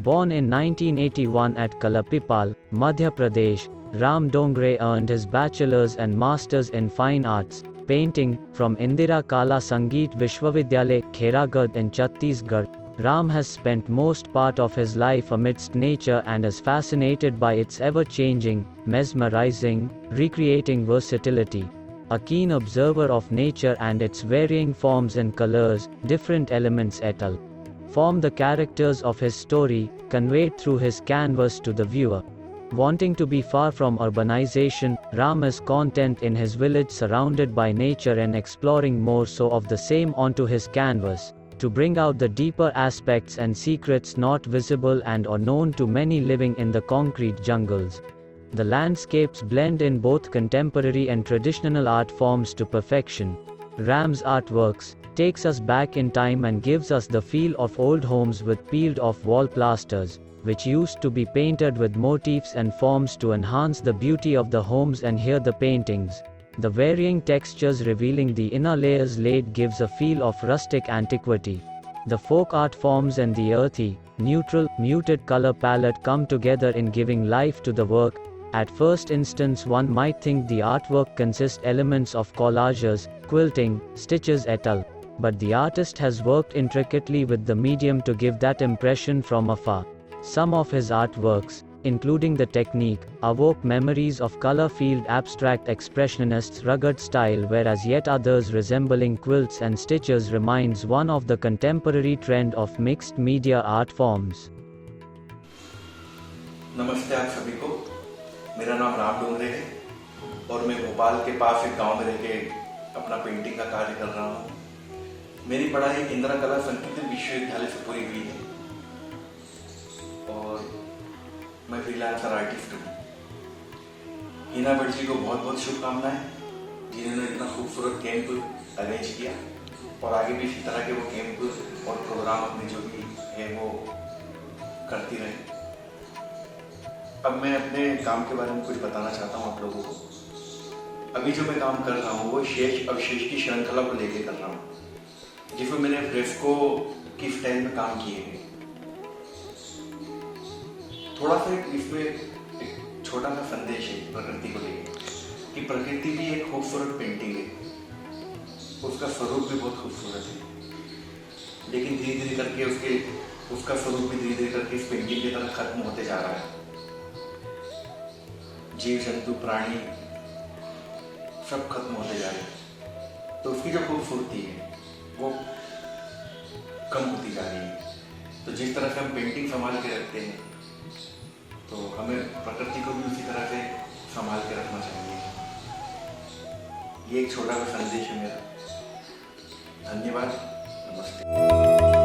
Born in 1981 at Kalapipal, Madhya Pradesh, Ram Dongre earned his bachelor's and master's in fine arts, painting, from Indira Kala Sangeet Vishwavidyalay, Khairagad in Chhattisgarh. Ram has spent most part of his life amidst nature and is fascinated by its ever-changing, mesmerizing, recreating versatility. A keen observer of nature and its varying forms and colors, different elements et al. Form the characters of his story, conveyed through his canvas to the viewer. Wanting to be far from urbanization, Ram is content in his village surrounded by nature and exploring more so of the same onto his canvas, to bring out the deeper aspects and secrets not visible and or known to many living in the concrete jungles. The landscapes blend in both contemporary and traditional art forms to perfection. Ram's artworks takes us back in time and gives us the feel of old homes with peeled off wall plasters, which used to be painted with motifs and forms to enhance the beauty of the homes, and here the paintings. The varying textures revealing the inner layers laid gives a feel of rustic antiquity. The folk art forms and the earthy, neutral, muted color palette come together in giving life to the work. At first instance one might think the artwork consists elements of collages, quilting, stitches et al. But the artist has worked intricately with the medium to give that impression from afar. Some of his artworks, including the technique, evoke memories of color-field abstract expressionists' rugged style, whereas yet others resembling quilts and stitches reminds one of the contemporary trend of mixed media art forms. नमस्ते आप सभी को, मेरा नाम राम डोंगरे है और मैं भोपाल के पास एक गांव में रह के अपना पेंटिंग का कार्य कर रहा हूँ। मेरी पढ़ाई इंदिरा कला संगीत विश्वविद्यालय से पूरी हुई है और मैं फ्रीलांसर आर्टिस्ट हूँ। हिना भट्ट जी को बहुत बहुत शुभकामनाएं, जिन्होंने इतना खूबसूरत कैंप अरेंज किया और आगे भी इसी तरह के वो कैंप और प्रोग्राम अपने जो भी है वो करती रहे। अब मैं अपने काम के बारे में कुछ बताना चाहता हूँ आप लोगों को। अभी जो मैं काम कर रहा हूँ वो शेष अवशेष की श्रृंखला को लेकर कर रहा हूँ, जिसमें मैंने फ्रेस्को की स्टाइल में काम किए हैं। थोड़ा सा इसमें एक छोटा सा संदेश है प्रकृति को लेकर कि प्रकृति भी एक खूबसूरत पेंटिंग है, उसका स्वरूप भी बहुत खूबसूरत है, लेकिन धीरे धीरे करके उसका स्वरूप भी धीरे धीरे करके इस पेंटिंग की तरह खत्म होते जा रहा है। जीव जंतु प्राणी सब खत्म होते जा रहे हैं, तो उसकी जो खूबसूरती है वो कम होती जा रही है। तो जिस तरह से हम पेंटिंग संभाल के रखते हैं, तो हमें प्रकृति को भी उसी तरह से संभाल के रखना चाहिए। ये एक छोटा सा संदेश है मेरा। धन्यवाद, नमस्ते।